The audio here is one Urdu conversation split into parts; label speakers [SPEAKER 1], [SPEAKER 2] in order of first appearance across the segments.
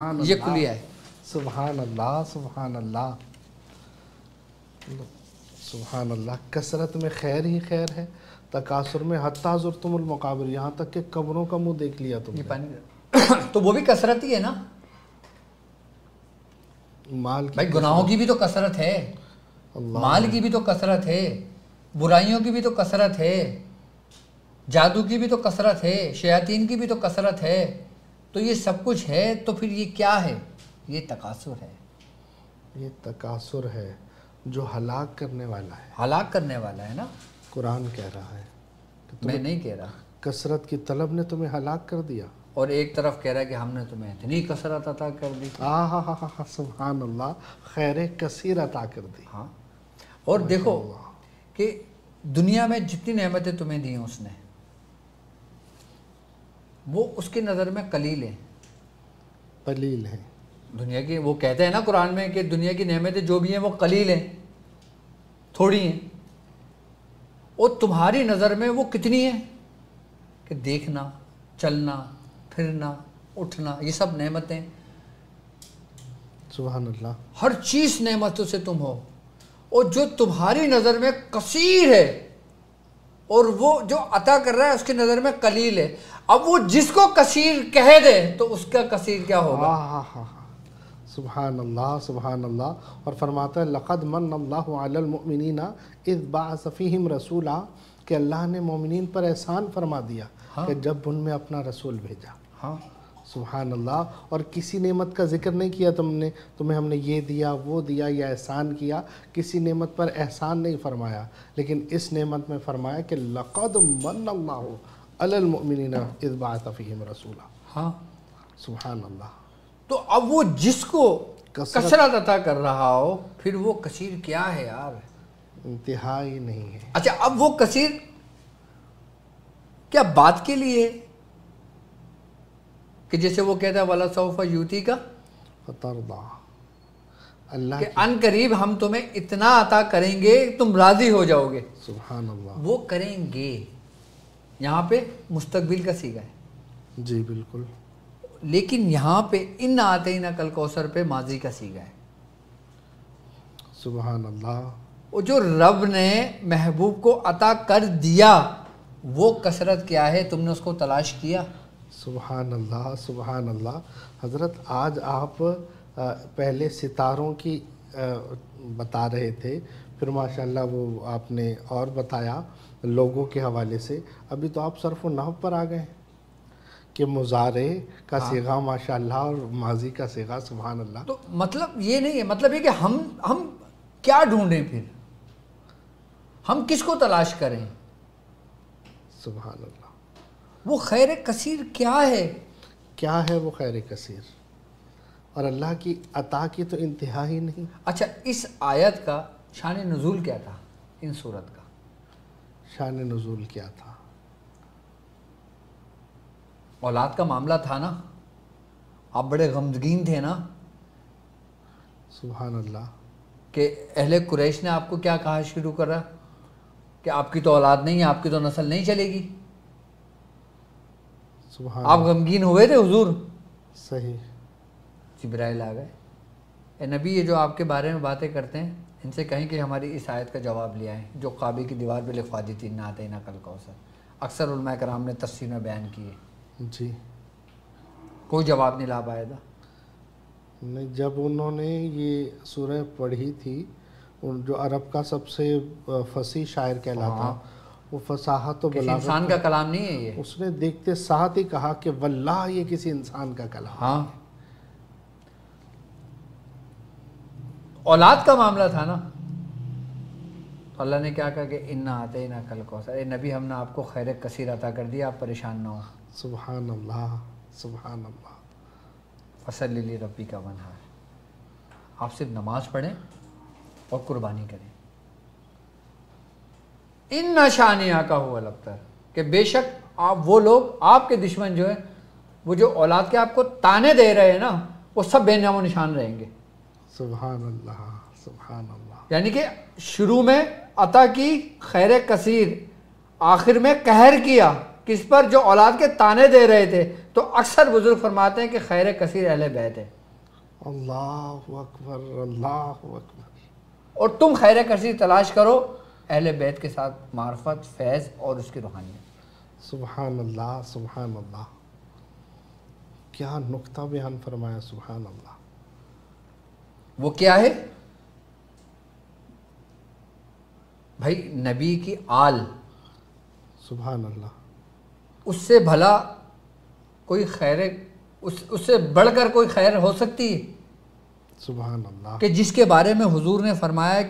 [SPEAKER 1] یہ کلیہ ہے۔
[SPEAKER 2] سبحان اللہ سبحان اللہ سبحان اللہ۔ کثرت میں خیر ہی خیر ہے، تکاثر میں حتیٰ زرتم المقابر، یہاں تک کہ قبروں کا منہ دیکھ لیا تم نے۔
[SPEAKER 1] تو وہ بھی کثرت ہی ہے نا
[SPEAKER 2] مال کی
[SPEAKER 1] بھائی، گناہوں کی بھی تو کثرت ہے، مال کی بھی تو کثرت ہے، برائیوں کی بھی تو کثرت ہے، جادو کی بھی تو کثرت ہے، شیاطین کی بھی تو کثرت ہے، تو یہ سب کچھ ہے، تو پھر یہ کیا ہے؟ یہ تکاثر ہے،
[SPEAKER 2] یہ تکاثر ہے جو ہلاک کرنے والا ہے،
[SPEAKER 1] ہلاک کرنے والا ہے نا۔
[SPEAKER 2] قرآن کہہ رہا ہے کہ
[SPEAKER 1] میں نہیں کہہ رہا،
[SPEAKER 2] کثرت کی طلب نے تمہیں ہلاک کر دیا،
[SPEAKER 1] اور ایک طرف کہہ رہا ہے کہ ہم نے تمہیں اتنی کثرت عطا کر دی۔
[SPEAKER 2] سبحان اللہ، خیر کثیر عطا کر دی۔
[SPEAKER 1] ہاں، اور دیکھو کہ دنیا میں جتنی نعمتیں تمہیں دی ہیں اس نے، وہ اس کی نظر میں قلیل ہیں،
[SPEAKER 2] قلیل ہے۔
[SPEAKER 1] دنیا کی، وہ کہتے ہیں نا قرآن میں کہ دنیا کی نعمتیں جو بھی ہیں وہ قلیل ہیں، تھوڑی ہیں، اور تمہاری نظر میں وہ کتنی ہیں کہ دیکھنا، چلنا، پھرنا، اٹھنا، یہ سب نعمتیں،
[SPEAKER 2] سبحان اللہ۔
[SPEAKER 1] ہر چیز نعمتوں سے تم ہو، اور جو تمہاری نظر میں کثیر ہے اور وہ جو عطا کر رہا ہے اس کی نظر میں قلیل ہے، اب وہ جس کو کثیر کہہ دے تو اس کا کثیر کیا ہوگا؟
[SPEAKER 2] سبحان اللہ سبحان اللہ۔ اور فرماتا ہے لقد من اللہ علی المؤمنین اذ بعث فیہم رسولا، کہ اللہ نے مومنین پر احسان فرما دیا کہ جب ان میں اپنا رسول بھیجا۔
[SPEAKER 1] ہاں،
[SPEAKER 2] سبحان اللہ۔ اور کسی نعمت کا ذکر نہیں کیا تمہیں ہم نے یہ دیا وہ دیا یا احسان کیا، کسی نعمت پر احسان نہیں فرمایا، لیکن اس نعمت میں فرمایا کہ لقد من اللہ علی المؤمنین اذ بعث فیہم رسولا۔
[SPEAKER 1] ہاں،
[SPEAKER 2] سبحان اللہ۔
[SPEAKER 1] تو اب وہ جس کو کثرت عطا کر رہا ہو، پھر وہ کثیر کیا ہے یار؟
[SPEAKER 2] انتہائی نہیں ہے۔
[SPEAKER 1] اچھا، اب وہ کثیر کیا بات کے لیے کہ جیسے وہ کہتا ہے وَلَسَوْفَ يُؤْتِيكَ،
[SPEAKER 2] فَتَرْضَى، اللہ
[SPEAKER 1] کہ ان قریب ہم تمہیں اتنا عطا کریں گے تم راضی ہو جاؤ گے۔
[SPEAKER 2] سبحان اللہ۔
[SPEAKER 1] وہ کریں گے، یہاں پہ مستقبل کا صیغہ ہے،
[SPEAKER 2] جی بالکل۔
[SPEAKER 1] لیکن یہاں پہ ان آتیناک الکوثر پہ ماضی کا صیغہ ہے۔
[SPEAKER 2] سبحان اللہ۔
[SPEAKER 1] وہ جو رب نے محبوب کو عطا کر دیا، وہ کثرت کیا ہے؟ تم نے اس کو تلاش کیا؟
[SPEAKER 2] سبحان اللہ سبحان اللہ۔ حضرت آج آپ پہلے ستاروں کی بتا رہے تھے، پھر ماشاءاللہ وہ آپ نے اور بتایا لوگوں کے حوالے سے، ابھی تو آپ صرف و نحو پر آ گئے کہ مضارع کا صیغہ ماشاءاللہ اور ماضی کا صیغہ، سبحان اللہ۔
[SPEAKER 1] تو مطلب یہ نہیں ہے، مطلب یہ کہ ہم کیا ڈھونڈیں، پھر ہم کس کو تلاش کریں؟
[SPEAKER 2] سبحان اللہ۔
[SPEAKER 1] وہ خیر کثیر کیا ہے؟
[SPEAKER 2] کیا ہے وہ خیر کثیر؟ اور اللہ کی عطا کی تو انتہا ہی نہیں۔
[SPEAKER 1] اچھا، اس آیت کا شان نزول کیا تھا؟ ان صورت کا
[SPEAKER 2] شان نزول کیا تھا؟
[SPEAKER 1] اولاد کا معاملہ تھا نا، آپ بڑے غمگین تھے نا
[SPEAKER 2] سبحان اللہ۔
[SPEAKER 1] کہ اہل قریش نے آپ کو کیا کہا شروع کر رہا کہ آپ کی تو اولاد نہیں ہے، آپ کی تو نسل نہیں چلے گی۔
[SPEAKER 2] سبحان
[SPEAKER 1] آپ غمگین ہوئے تھے حضور؟
[SPEAKER 2] صحیح۔
[SPEAKER 1] جبرائیل آ گئے، اے نبی یہ جو آپ کے بارے میں باتیں کرتے ہیں ان سے کہیں کہ ہماری اس آیت کا جواب لے آئیں جو کعبے کی دیوار پہ لکھوا دی تھی، اِنَّا أَعْطَيْنَاكَ الْكَوْثَرَ۔ اکثر علماء کرام نے تفسیر میں بیان کیے،
[SPEAKER 2] جی
[SPEAKER 1] کوئی جواب نہیں لا پایا تھا۔
[SPEAKER 2] نہیں، جب انہوں نے یہ سورہ پڑھی تھی، جو عرب کا سب سے فصیح شاعر کہلاتا، وہ فصاحت و
[SPEAKER 1] کسی
[SPEAKER 2] بلاغت،
[SPEAKER 1] انسان کا کلام نہیں ہے یہ۔
[SPEAKER 2] اس نے دیکھتے ساتھ ہی کہا کہ واللہ یہ کسی انسان کا کلام۔
[SPEAKER 1] ہاں، اولاد کا معاملہ تھا نا، تو اللہ نے کیا کہا کہ اِنَّا أَعْطَيْنَاكَ الْكَوْثَرَ، اے نبی ہم نے آپ کو خیر کثیر عطا کر دیا، آپ پریشان نہ ہو۔
[SPEAKER 2] سبحان اللہ سبحان اللہ۔
[SPEAKER 1] فَصَلِّ لِرَبِّكَ وَانْحَرْ، آپ صرف نماز پڑھیں اور قربانی کریں۔ اِنَّ شَانِئَكَ هُوَ الْأَبْتَرُ، کہ بے شک آپ وہ لوگ، آپ کے دشمن جو ہیں، وہ جو اولاد کے آپ کو تانے دے رہے ہیں نا، وہ سب بے نام و نشان رہیں گے۔
[SPEAKER 2] سبحان اللہ سبحان اللہ۔
[SPEAKER 1] یعنی کہ شروع میں عطا کی خیر کثیر، آخر میں قہر کیا کس پر؟ جو اولاد کے تانے دے رہے تھے. تو اکثر بزرگ فرماتے ہیں کہ خیر کثیر اہل بیت ہے.
[SPEAKER 2] اللہ اکبر، اللہ اکبر.
[SPEAKER 1] اور تم خیر کثیر تلاش کرو اہل بیت کے ساتھ معرفت، فیض اور اس کی روحانیت.
[SPEAKER 2] سبحان اللہ، سبحان اللہ. کیا نقطہ بیان فرمایا، سبحان اللہ.
[SPEAKER 1] وہ کیا ہے بھائی؟ نبی کی آل.
[SPEAKER 2] سبحان اللہ.
[SPEAKER 1] اس سے بھلا کوئی خیر، اس سے بڑھ کر کوئی خیر ہو سکتی ہے؟
[SPEAKER 2] سبحان اللہ.
[SPEAKER 1] کہ جس کے بارے میں حضور نے فرمایا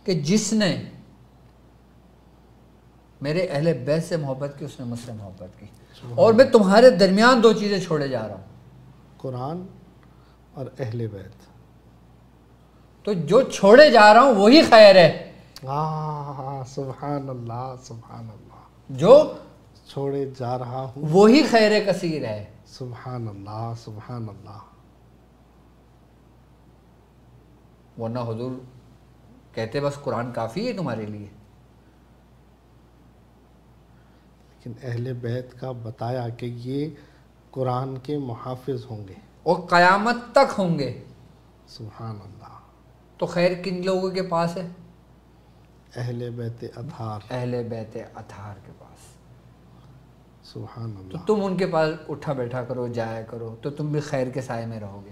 [SPEAKER 1] کہ جس نے میرے اہل بیت سے محبت کی اس نے مجھ سے محبت کی. اور میں تمہارے درمیان 2 چیزیں چھوڑے جا رہا ہوں،
[SPEAKER 2] قرآن اور اہل بیت.
[SPEAKER 1] تو جو چھوڑے جا رہا ہوں وہی خیر ہے.
[SPEAKER 2] سبحان اللہ، سبحان اللہ.
[SPEAKER 1] جو
[SPEAKER 2] چھوڑے جا رہا ہوں
[SPEAKER 1] وہی خیر کثیر ہے.
[SPEAKER 2] سبحان اللہ، سبحان اللہ.
[SPEAKER 1] ورنہ حضور کہتے بس قرآن کافی ہے تمہارے لیے.
[SPEAKER 2] لیکن اہل بیت کا بتایا کہ یہ قرآن کے محافظ ہوں گے
[SPEAKER 1] اور قیامت تک ہوں گے.
[SPEAKER 2] سبحان اللہ.
[SPEAKER 1] تو خیر کن لوگوں کے پاس ہے؟
[SPEAKER 2] اہل بیت اطہار.
[SPEAKER 1] اہل بیت اطہار کے پاس.
[SPEAKER 2] سبحان
[SPEAKER 1] تو
[SPEAKER 2] اللہ.
[SPEAKER 1] تم ان کے پاس اٹھا بیٹھا کرو، جایا کرو، تو تم بھی خیر کے سائے میں رہو گے.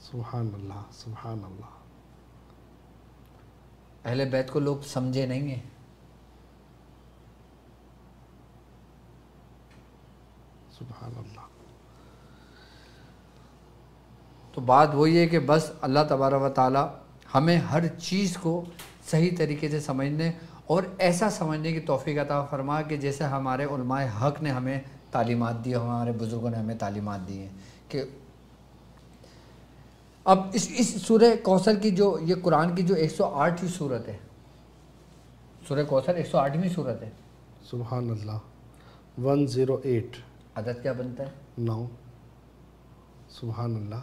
[SPEAKER 2] سبحان اللہ، سبحان اللہ.
[SPEAKER 1] اہل بیت کو لوگ سمجھے نہیں ہیں.
[SPEAKER 2] سبحان اللہ.
[SPEAKER 1] تو بات وہی ہے کہ بس اللہ تبارک و تعالی ہمیں ہر چیز کو صحیح طریقے سے سمجھنے اور ایسا سمجھنے کی توفیق عطا فرما کہ جیسے ہمارے علماء حق نے ہمیں تعلیمات دی، ہمارے بزرگوں نے ہمیں تعلیمات دی ہیں. کہ اب اس سورہ کوثر کی جو یہ قرآن کی جو 108ویں صورت ہے، سورہ کوثر 108ویں صورت ہے.
[SPEAKER 2] سبحان اللہ. 108.
[SPEAKER 1] عدد کیا بنتا ہے؟
[SPEAKER 2] 9. سبحان اللہ.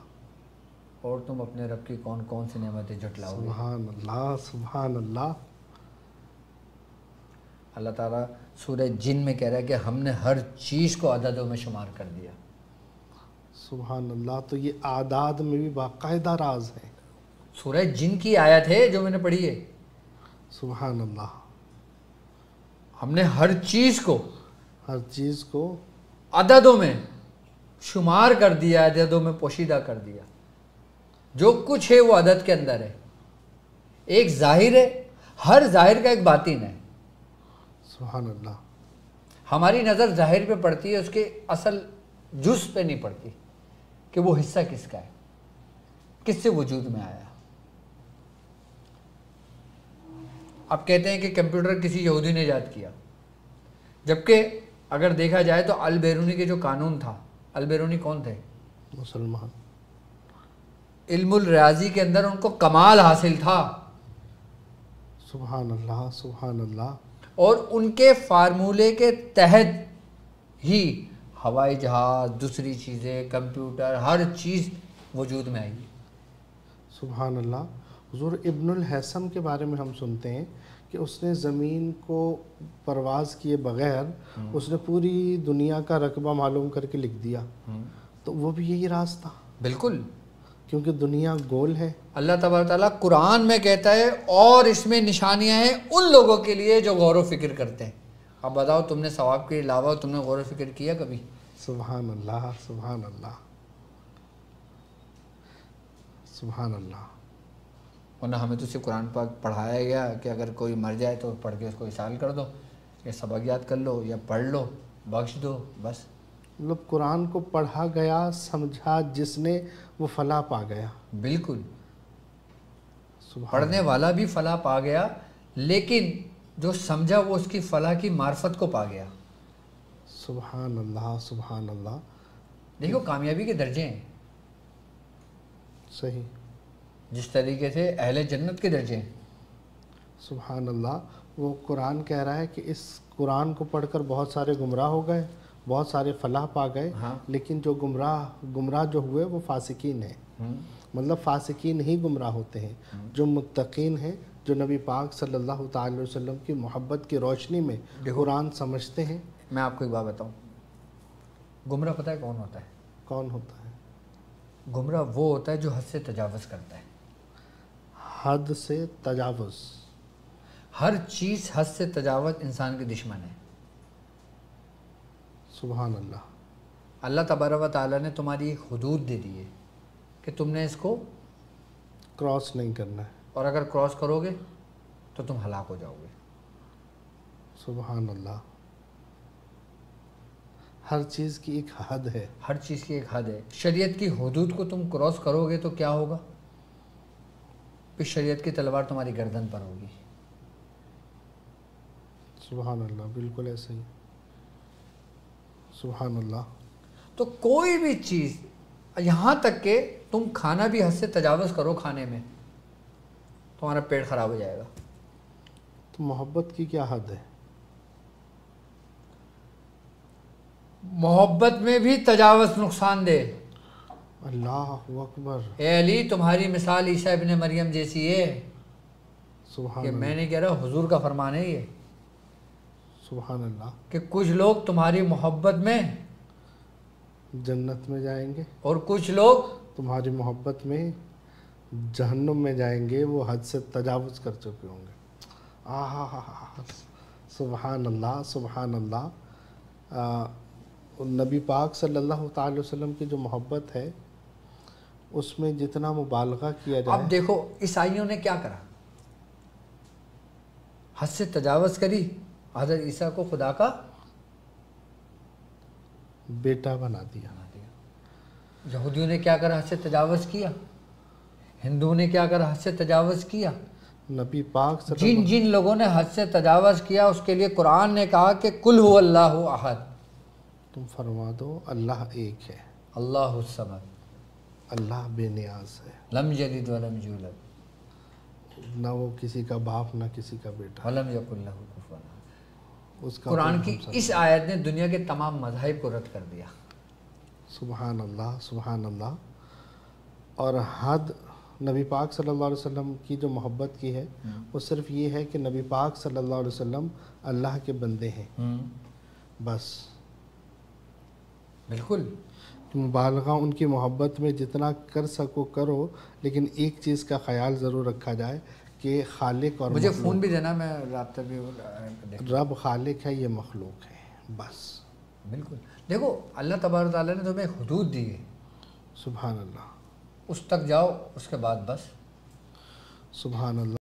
[SPEAKER 1] اور تم اپنے رب کی کون کون سی نعمتیں جھٹلاؤ گے.
[SPEAKER 2] سبحان اللہ، سبحان اللہ.
[SPEAKER 1] اللہ تعالیٰ سورہ جن میں کہہ رہا ہے کہ ہم نے ہر چیز کو عددوں میں شمار کر دیا.
[SPEAKER 2] سبحان اللہ. تو یہ اعداد میں بھی باقاعدہ راز ہے.
[SPEAKER 1] سورہ جن کی آیت ہے جو میں نے پڑھی ہے.
[SPEAKER 2] سبحان اللہ.
[SPEAKER 1] ہم نے ہر چیز کو عددوں میں شمار کر دیا، عددوں میں پوشیدہ کر دیا. جو کچھ ہے وہ عدد کے اندر ہے. ایک ظاہر ہے، ہر ظاہر کا ایک باطن ہے.
[SPEAKER 2] سبحان اللہ.
[SPEAKER 1] ہماری نظر ظاہر پہ پڑتی ہے، اس کے اصل جز پہ نہیں پڑتی کہ وہ حصہ کس کا ہے، کس سے وجود میں آیا. اب کہتے ہیں کہ کمپیوٹر کسی یہودی نے ایجاد کیا، جبکہ اگر دیکھا جائے تو البیرونی کے جو قانون تھا، البیرونی کون تھے؟
[SPEAKER 2] مسلمان.
[SPEAKER 1] علم الریاضی کے اندر ان کو کمال حاصل تھا.
[SPEAKER 2] سبحان اللہ، سبحان اللہ.
[SPEAKER 1] اور ان کے فارمولے کے تحت ہی ہوائی جہاز، دوسری چیزیں، کمپیوٹر، ہر چیز وجود میں آئی.
[SPEAKER 2] سبحان اللہ. حضور ابن الحیثم کے بارے میں ہم سنتے ہیں کہ اس نے زمین کو پرواز کیے بغیر اس نے پوری دنیا کا رقبہ معلوم کر کے لکھ دیا. تو وہ بھی یہی راز تھا.
[SPEAKER 1] بالکل،
[SPEAKER 2] کیونکہ دنیا گول ہے.
[SPEAKER 1] اللہ تبارک تعالیٰ قرآن میں کہتا ہے اور اس میں نشانیاں ہیں ان لوگوں کے لیے جو غور و فکر کرتے ہیں. اب بتاؤ تم نے ثواب کے علاوہ تم نے غور و فکر کیا کبھی؟
[SPEAKER 2] سبحان اللہ، سبحان اللہ، سبحان اللہ.
[SPEAKER 1] ورنہ ہمیں تو صرف قرآن پاک پڑھایا گیا کہ اگر کوئی مر جائے تو پڑھ کے اس کو اصال کر دو، یا سبق یاد کر لو، یا پڑھ لو، بخش دو، بس.
[SPEAKER 2] مطلب قرآن کو پڑھا گیا، سمجھا جس نے وہ فلاح پا گیا.
[SPEAKER 1] بالکل،
[SPEAKER 2] سبحان
[SPEAKER 1] پڑھنے والا بھی فلاح پا گیا، لیکن جو سمجھا وہ اس کی فلاح کی معرفت کو پا گیا.
[SPEAKER 2] سبحان اللہ، سبحان اللہ.
[SPEAKER 1] دیکھو کامیابی کے درجے ہیں،
[SPEAKER 2] صحیح.
[SPEAKER 1] جس طریقے سے اہل جنت کے درجے ہیں.
[SPEAKER 2] سبحان اللہ. وہ قرآن کہہ رہا ہے کہ اس قرآن کو پڑھ کر بہت سارے گمراہ ہو گئے، بہت سارے فلاح پا گئے.
[SPEAKER 1] ہاں.
[SPEAKER 2] لیکن جو گمراہ جو ہوئے وہ فاسقین ہیں. مطلب فاسقین ہی گمراہ ہوتے ہیں. جو متقین ہیں، جو نبی پاک صلی اللہ تعالی وسلم کی محبت کی روشنی میں قرآن سمجھتے ہیں،
[SPEAKER 1] میں آپ کو ایک بات بتاؤں، گمراہ پتہ ہے کون ہوتا ہے؟
[SPEAKER 2] کون ہوتا ہے؟
[SPEAKER 1] گمراہ وہ ہوتا ہے جو حد سے تجاوز کرتا ہے.
[SPEAKER 2] حد سے تجاوز.
[SPEAKER 1] ہر چیز حد سے تجاوز انسان کی دشمن ہے.
[SPEAKER 2] سبحان اللہ.
[SPEAKER 1] اللہ تبارک و تعالیٰ نے تمہاری ایک حدود دے دی ہے کہ تم نے اس کو
[SPEAKER 2] کراس نہیں کرنا ہے.
[SPEAKER 1] اور اگر کراس کرو گے تو تم ہلاک ہو جاؤ گے.
[SPEAKER 2] سبحان اللہ. ہر چیز کی ایک حد ہے.
[SPEAKER 1] ہر چیز کی ایک حد ہے. شریعت کی حدود کو تم کراس کرو گے تو کیا ہوگا؟ پھر شریعت کی تلوار تمہاری گردن پر ہوگی.
[SPEAKER 2] سبحان اللہ. بالکل ایسے ہی. سبحان اللہ.
[SPEAKER 1] تو کوئی بھی چیز، یہاں تک کہ تم کھانا بھی حد سے تجاوز کرو کھانے میں، تمہارا پیٹ خراب ہو جائے گا.
[SPEAKER 2] تو محبت کی کیا حد ہے؟
[SPEAKER 1] محبت میں بھی تجاوز نقصان دہ.
[SPEAKER 2] اللہ اکبر.
[SPEAKER 1] اے علی تمہاری مثال عیسیٰ ابن مریم جیسی ہے.
[SPEAKER 2] سبحان
[SPEAKER 1] کہ
[SPEAKER 2] اللہ.
[SPEAKER 1] میں نہیں کہہ رہا، حضور کا فرمان ہے یہ،
[SPEAKER 2] سبحان اللہ.
[SPEAKER 1] کہ کچھ لوگ تمہاری محبت میں
[SPEAKER 2] جنت میں جائیں گے
[SPEAKER 1] اور کچھ لوگ
[SPEAKER 2] تمہاری محبت میں جہنم میں جائیں گے. وہ حد سے تجاوز کر چکے ہوں گے. سبحان اللہ. سبحان اللہ. نبی پاک صلی اللہ تعالی وسلم کی جو محبت ہے اس میں جتنا مبالغہ کیا جائے.
[SPEAKER 1] اب دیکھو عیسائیوں نے کیا کرا، حد سے تجاوز کری، حضرت عیسیٰ کو خدا کا
[SPEAKER 2] بیٹا بنا دیا.
[SPEAKER 1] یہودیوں نے کیا کرا، حد سے تجاوز کیا. ہندوؤں نے کیا کرا، حد سے تجاوز کیا.
[SPEAKER 2] نبی پاک صلی اللہ
[SPEAKER 1] جن لوگوں نے حد سے تجاوز کیا اس کے لیے قرآن نے کہا کہ قل هو اللہ احد،
[SPEAKER 2] تم فرما دو اللہ ایک ہے،
[SPEAKER 1] اللہ الصمد،
[SPEAKER 2] اللہ بے نیاز ہے،
[SPEAKER 1] لم یلد ولم یولد،
[SPEAKER 2] نہ وہ کسی کا باپ نہ کسی کا بیٹا.
[SPEAKER 1] ولم یکن لہ کفوا احد.
[SPEAKER 2] اس کا
[SPEAKER 1] قرآن کی اس آیت نے دنیا کے تمام مذاہب کو رد کر دیا.
[SPEAKER 2] سبحان اللہ. سبحان اللہ. اور حد نبی پاک صلی اللہ علیہ وسلم کی جو محبت کی ہے وہ صرف یہ ہے کہ نبی پاک صلی اللہ علیہ وسلم اللہ کے بندے ہیں بس.
[SPEAKER 1] بالکل.
[SPEAKER 2] مبالغہ ان کی محبت میں جتنا کر سکو کرو، لیکن ایک چیز کا خیال ضرور رکھا جائے کہ خالق اور
[SPEAKER 1] مجھے
[SPEAKER 2] مخلوق.
[SPEAKER 1] فون بھی دینا، میں رابطہ بھی
[SPEAKER 2] رب خالق ہے، یہ مخلوق ہے بس.
[SPEAKER 1] بالکل. دیکھو اللہ تبارک تعالیٰ نے تمہیں حدود دی ہے،
[SPEAKER 2] سبحان اللہ.
[SPEAKER 1] اس تک جاؤ، اس کے بعد بس.
[SPEAKER 2] سبحان اللہ.